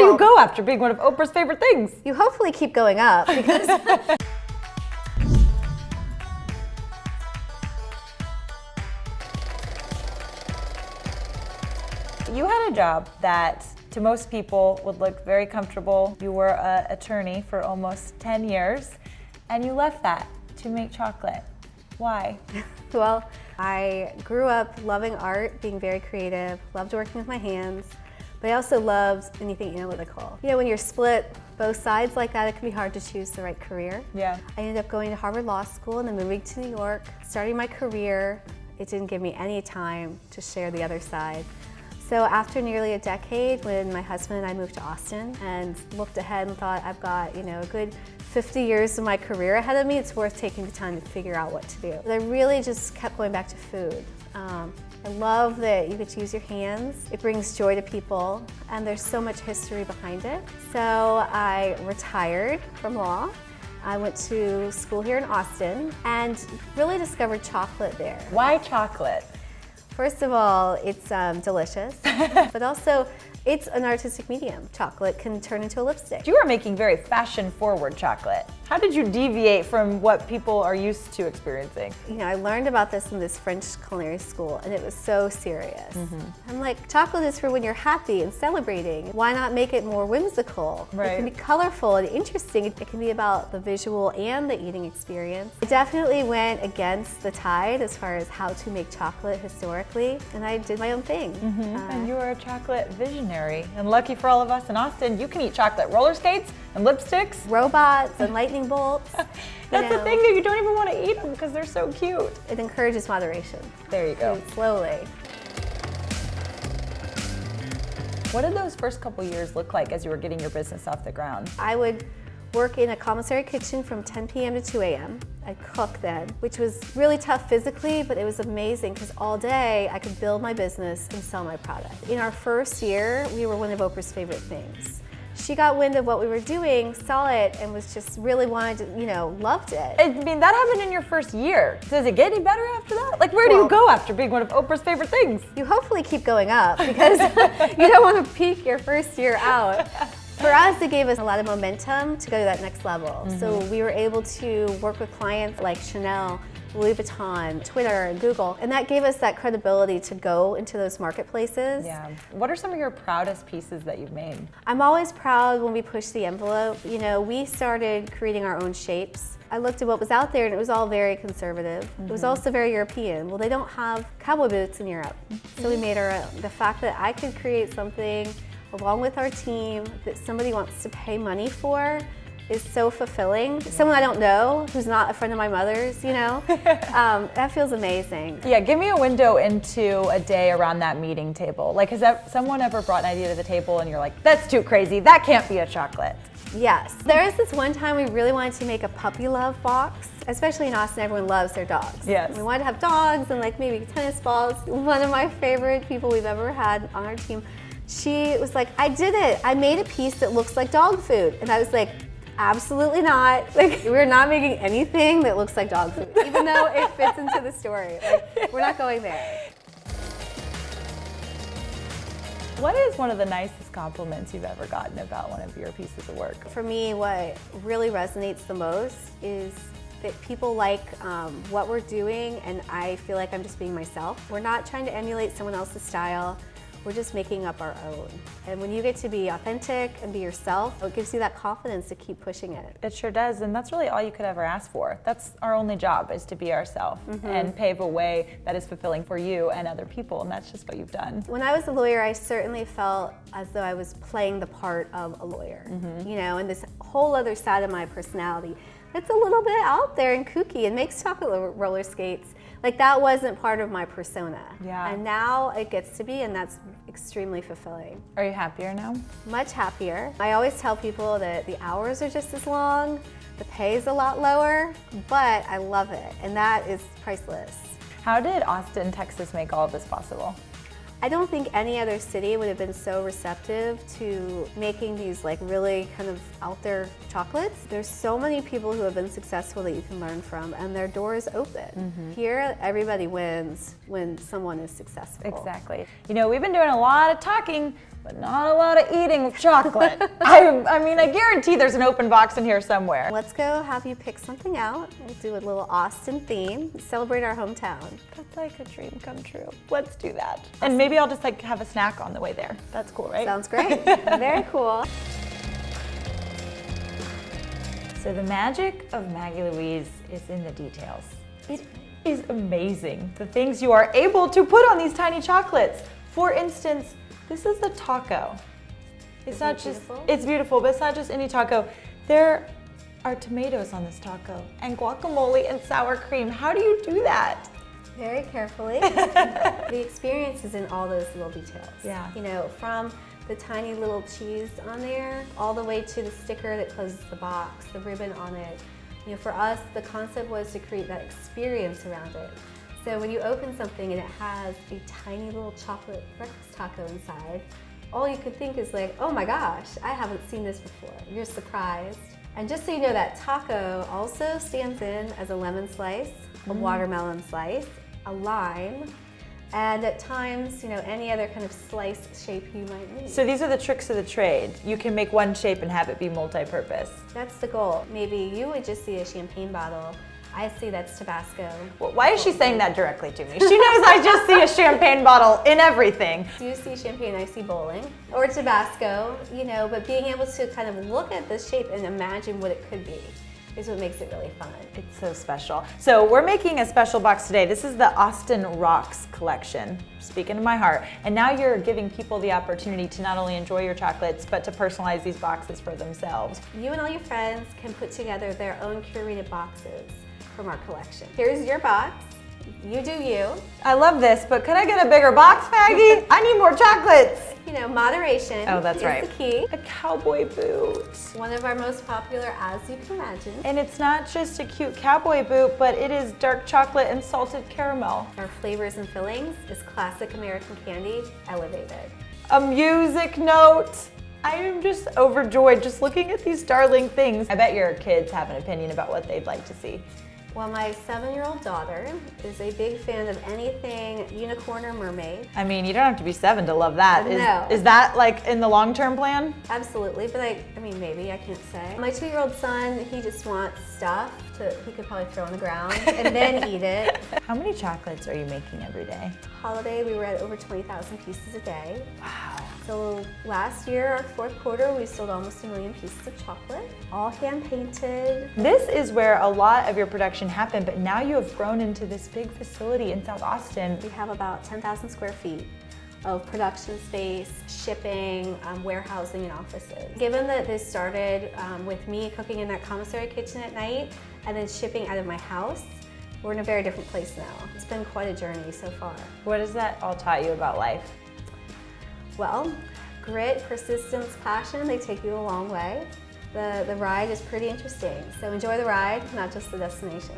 do you go after being one of Oprah's favorite things? You hopefully keep going up because You had a job that to most people would look very comfortable. You were an attorney for almost 10 years and you left that to make chocolate. Why? Well, I grew up loving art, being very creative, loved working with my hands, but I also loved anything analytical. You know, when you're split both sides like that, it can be hard to choose the right career. Yeah. I ended up going to Harvard Law School and then moving to New York, starting my career. It didn't give me any time to share the other side. So after nearly a decade, when my husband and I moved to Austin and looked ahead and thought, I've got, you know, a good 50 years of my career ahead of me, it's worth taking the time to figure out what to do. But I really just kept going back to food. I love that you get to use your hands. It brings joy to people, and there's so much history behind it. So I retired from law. I went to school here in Austin and really discovered chocolate there. Why chocolate? First of all, it's delicious, but also it's an artistic medium. Chocolate can turn into a lipstick. You are making very fashion-forward chocolate. How did you deviate from what people are used to experiencing? You know, I learned about this in this French culinary school, and it was so serious. I'm like, chocolate is for when you're happy and celebrating. Why not make it more whimsical? Right. It can be colorful and interesting. It can be about the visual and the eating experience. I definitely went against the tide as far as how to make chocolate historically, and I did my own thing. And you are a chocolate visionary. And lucky for all of us in Austin, you can eat chocolate roller skates and lipsticks. Robots and lightning bolts. That's the thing that you don't even want to eat them because they're so cute. It encourages moderation. There you go. Do it slowly. What did those first couple years look like as you were getting your business off the ground? I would work in a commissary kitchen from 10 p.m. to 2 a.m. I'd cook then, which was really tough physically, but it was amazing because all day I could build my business and sell my product. In our first year, we were one of Oprah's favorite things. She got wind of what we were doing, saw it, and was just really wanted to, you know, loved it. I mean, that happened in your first year. Does it get any better after that? Like, where do you go after being one of Oprah's favorite things? You hopefully keep going up because you don't want to peak your first year out. For us, it gave us a lot of momentum to go to that next level. So we were able to work with clients like Chanel, Louis Vuitton, Twitter, and Google, and that gave us that credibility to go into those marketplaces. Yeah. What are some of your proudest pieces that you've made? I'm always proud when we push the envelope. You know, we started creating our own shapes. I looked at what was out there and it was all very conservative. It was also very European. Well, they don't have cowboy boots in Europe, so we made our own. The fact that I could create something along with our team that somebody wants to pay money for is so fulfilling. Someone I don't know, who's not a friend of my mother's, you know, that feels amazing. Yeah, give me a window into a day around that meeting table. Like, has someone ever brought an idea to the table and you're like, that's too crazy, that can't be a chocolate? Yes. There was this one time we really wanted to make a puppy love box. Especially in Austin, everyone loves their dogs. Yes. We wanted to have dogs and like maybe tennis balls. One of my favorite people we've ever had on our team, she was like, I did it. I made a piece that looks like dog food. And I was like, absolutely not. Like, we're not making anything that looks like dog food, even though it fits into the story. Like, we're not going there. What is one of the nicest compliments you've ever gotten about one of your pieces of work? For me, what really resonates the most is that people like what we're doing, and I feel like I'm just being myself. We're not trying to emulate someone else's style. We're just making up our own. And when you get to be authentic and be yourself, it gives you that confidence to keep pushing it. It sure does, and that's really all you could ever ask for. That's our only job, is to be ourselves and pave a way that is fulfilling for you and other people, and that's just what you've done. When I was a lawyer, I certainly felt as though I was playing the part of a lawyer, you know, and this whole other side of my personality that's a little bit out there and kooky and makes chocolate roller skates. Like, that wasn't part of my persona. Yeah. And now it gets to be, and that's extremely fulfilling. Are you happier now? Much happier. I always tell people that the hours are just as long, the pay is a lot lower, but I love it, and that is priceless. How did Austin, Texas make all of this possible? I don't think any other city would have been so receptive to making these like really kind of out there chocolates. There's so many people who have been successful that you can learn from, and their doors open. Here, everybody wins when someone is successful. Exactly. You know, we've been doing a lot of talking, but not a lot of eating of chocolate. I mean, I guarantee there's an open box in here somewhere. Let's go have you pick something out. We'll do a little Austin theme, celebrate our hometown. That's like a dream come true. Let's do that. And maybe I'll just like have a snack on the way there. That's cool, right? Sounds great. Very cool. So the magic of Maggie Louise is in the details. It is amazing, the things you are able to put on these tiny chocolates. For instance, this is the taco. It's not just, it's beautiful, but it's not just any taco. There are tomatoes on this taco and guacamole and sour cream. How do you do that? Very carefully. The experience is in all those little details. Yeah. You know, from the tiny little cheese on there, all the way to the sticker that closes the box, the ribbon on it. You know, for us, the concept was to create that experience around it. So when you open something and it has a tiny little chocolate breakfast taco inside, all you could think is like, oh my gosh, I haven't seen this before. You're surprised. And just so you know, that taco also stands in as a lemon slice, a watermelon slice, a lime, and at times, you know, any other kind of slice shape you might need. So these are the tricks of the trade. You can make one shape and have it be multi-purpose. That's the goal. Maybe you would just see a champagne bottle. I see that's Tabasco. Well, why is she saying that directly to me? She knows I just see a champagne bottle in everything. You see champagne, I see bowling. Or Tabasco, you know, but being able to kind of look at the shape and imagine what it could be is what makes it really fun. It's so special. So we're making a special box today. This is the Austin Rocks collection, speaking to my heart. And now you're giving people the opportunity to not only enjoy your chocolates, but to personalize these boxes for themselves. You and all your friends can put together their own curated boxes from our collection. Here's your box. You do you. I love this, but could I get a bigger box, Maggie? I need more chocolates. You know, moderation is the key. A cowboy boot. One of our most popular, as you can imagine. And it's not just a cute cowboy boot, but it is dark chocolate and salted caramel. Our flavors and fillings is classic American candy, elevated. A music note. I am just overjoyed just looking at these darling things. I bet your kids have an opinion about what they'd like to see. Well, my 7-year-old daughter is a big fan of anything unicorn or mermaid. I mean, you don't have to be 7 to love that. No. Is that like in the long-term plan? Absolutely, but I mean, maybe, I can't say. My 2-year-old son, he just wants stuff he could probably throw on the ground and then eat it. How many chocolates are you making every day? Holiday, we were at over 20,000 pieces a day. Wow. So last year, our 4th quarter, we sold almost 1 million pieces of chocolate, all hand-painted. This is where a lot of your production happened, but now you have grown into this big facility in South Austin. We have about 10,000 square feet of production space, shipping, warehousing, and offices. Given that this started with me cooking in that commissary kitchen at night and then shipping out of my house, we're in a very different place now. It's been quite a journey so far. What has that all taught you about life? Well, grit, persistence, passion, they take you a long way. The ride is pretty interesting, so enjoy the ride, not just the destination.